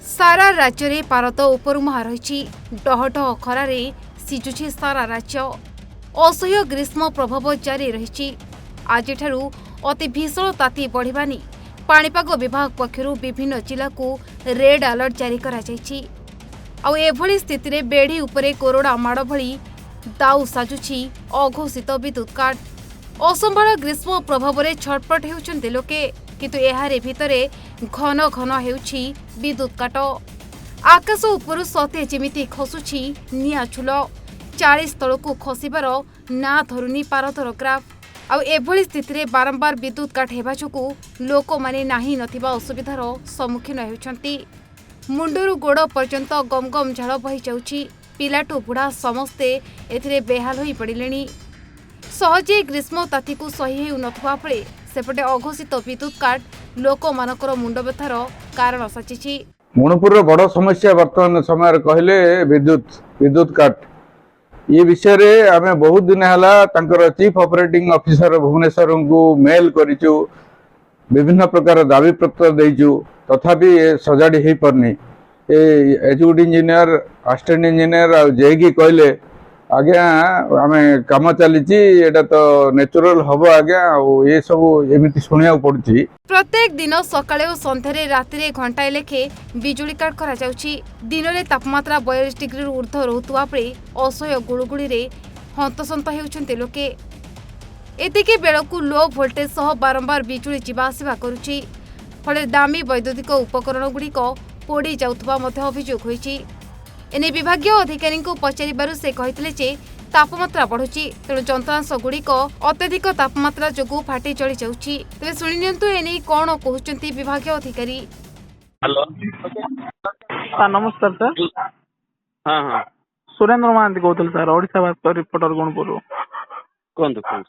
सारा राज्य में पारद उपरुमुहा रही डहडह खरार सिझुछि सारा राज्य। असह्य ग्रीष्म प्रभाव जारी रही। आज अति भीषण ताती बढ़िबा नि पाणीपाग विभाग पक्षरु विभिन्न जिला को रेड अलर्ट जारी करा जायछि। आउ एभली स्थिति रे बेढ़ी उपरे कोरोना माड़ भली दाउ साजुछि अघोषित विद्युत काट। असंभाळ ग्रीष्म प्रभाव रे छटपट हेउछन्ते लोके, किंतु एहारे भितरे घन घन हेउछि विद्युत काट। आकाश उपरु सते जेमिति खसुछि निया छुल। 40 तळकु खसिबार ना धरुनी पारदर ग्राफ। आउ एभली स्थिति रे बारंबार विद्युत काट हेबा जोगु लोक माने नाही नथिबा असुविधार सम्मुखीन हेउछन्ति। मुंडरू गोड़ पर्यंत गमगम झाड़ बही जाउछि। पिलाटू बुढ़ा समस्ते एथिरे बेहाल होई पड़िलेनी। सहजे ग्रीष्म ताती को सही हेउ नथवा बेले सेपटे अघोषित विद्युत काट लोक मानकर मुंड व्यथार कारण साजिछि। मणिपुर बड़ समस्या वर्तमान समय कहले विद्युत काट। ये विषय रे आमे बहुत दिन हला तांकर चीफ ऑपरेटिंग ऑफिसर भुवनेश्वर को मेल करिचु, विभिन्न प्रकार दाबी पत्र देइचु, तथापि सजाड़ी हे परनी। एजुकेट इंजीनियर, असिस्टेंट इंजीनियर आ जेगी कहले आज्ञा आमे काम चलीची, एटा तो नेचुरल हबो आज्ञा। ये सब एमिति सुनिया पड़ुची। प्रत्येक दिन सकाळे और संध्यारे रातिरे घंटाए लेखे बिजुली काट करा जाउची। दिन रे तापमात्रा 42 डिग्री ऊर्ध्व रहुतुवा बेले असह्य गुळुगुळी रे हंतसंत हेउछन्ते लोके। एतिके बेलकु लो वोल्टेज सह बारंबार बिजुली जीवा आसिबा करूची। फले दामी वैद्युतिक उपकरण गुड़िक पोड़ी जाउथबा मध्य अभियोग होईची। एने विभागीय अधिकारी को पचारिबारु से कहितले जे तापमात्रा बढ़ुची, तेणु जंत्रांश गुड़िक अत्यधिक तापमात्रा जोगु फाटी चली जाउची। तेबे सुनि नियंतु एने कोन कहउचंती विभागीय अधिकारी। हेलो नमस्कार सर। हाँ हाँ सुरेंद्र महांती कहते सर, ओडिशा भास्कर रिपोर्टर गुणपुर। कहतु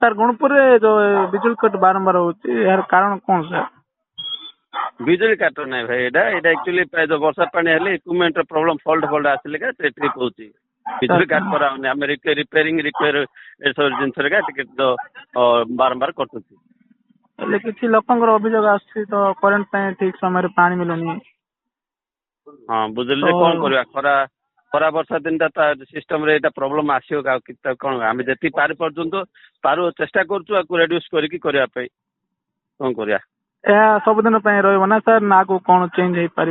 सर गुणपुर जो बिजुली कट बारंबार होची, यार कारण कौन सर? बिजुली काट ना भाई, एटा एक्चुअली जो वर्षा पानी हेले इक्विपमेंट प्रॉब्लम फॉल्ट आसिले का ट्रिप होची। बिजुली काट करा होने हम रिपेयरिंग ए सब जिंस रे का टिकट तो बारंबार करतुची। ले किछि लोकंगर अभियोग आछि तो करंट पे ठीक समय रे पानी मिलनी। हां बुझले कोन करबा, खरा वर्षा दिन ता सिस्टम रे एटा प्रॉब्लम आसियो का किता कोन हम जति पार पर्यंत पारो चेष्टा करछु आ को रिड्यूस करिकि करिया पे कोन करिया। सब दिन रही ना सर, ना को कौन चेंज हो पार?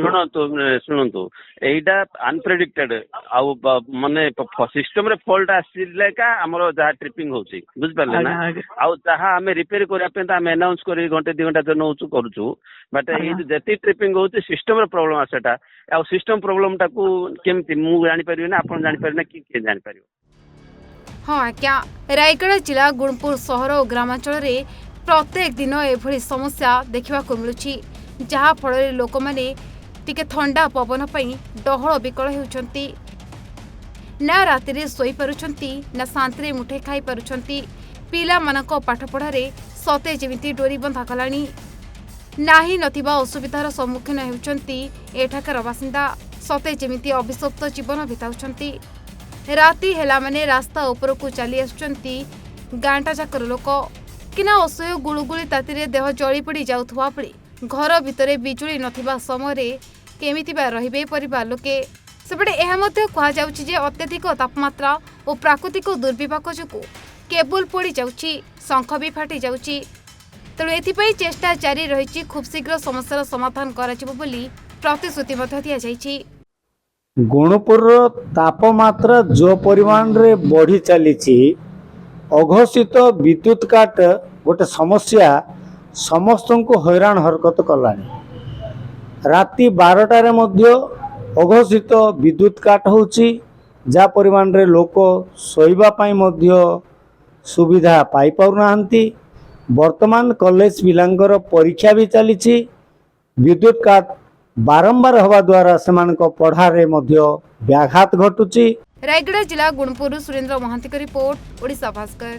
शुणु एटा अनप्रेडिक्टेड आउ माने सिस्टम रे फॉल्ट आसिले का हमरो जहा ट्रिपिंग होची, बुझ पाले ना। आउ जहा हमें रिपेयर करिया पे हम अनाउंस करी घंटे 2 घंटा जो नउचु करूचु, बट ए जति ट्रिपिंग होची सिस्टम रे प्रॉब्लम आसेटा। आ सिस्टम प्रॉब्लम टाकू केमति मु जानि परिबे ना, आपण जानि परिबे ना, कि जानि परिबो। हाँ क्या रायगढ़ जिला गुणपुर सहर और ग्रामांचल रे प्रत्येक दिन एभली समस्या देखा मिलुछि, जहा फल लोक मैंने टिके ठंडा पवन पई डहळ विकल हेउछन्ति। ना राति सोई पारुछन्ति, ना शांति मुठे खाई पारुछन्ति। पिला मानक पाठपढ़ा रे सते जेमिति डोरी बंधा गलानी। नाही नथिबा असुविधार सम्मुखीन हेउछन्ति एठाकार बासिंदा। सते जेमिति अभिशप्त जीवन बिताउछन्ति। राति हेला माने रास्ता उपरकू चली आसुछन्ति गांटा जाकर लोक। किना असह्य गुळुगुळी तातीरे देह जली पड़ी जाउथवा बेले घर भितरे बिजुली नथिबा समय केमिति बा रहिबे परिवार लोके। सेपटे एहा मध्ये कहा जाउछि जे अत्यधिक तापमात्रा और प्राकृतिक दुर्विपाक जोगु केबल पोड़ी जाउछि, शंख भी फाटी जाउछि। तेणु एथिपई चेष्टा जारी रहिछि, खूब शीघ्र समस्यार समाधान कराजिबो बोली प्रतिश्रुति मध्ये दिया जाइछि। गुणपुर तापमात्रा जो परिमाण रे बढ़ी चलीछि, अघोषित विद्युत काट गोटे समस्या समस्त को हैरान हरकत कलानी। राति 12टारे मध्य अघोषित विद्युत काट होची, जा परिमाण रे लोक सोइबा पाई मध्य सुविधा पाई पाउनाहांती। वर्तमान कॉलेज पिलांकर परीक्षा भी चलीछि। विद्युत काट बारंबार हवा द्वारा सेमानक पढ़ारे मध्य व्याघात घटुची। रायगढ़ जिला गुणपुर सुरेंद्र महांती रिपोर्ट, ओडिशा भास्कर।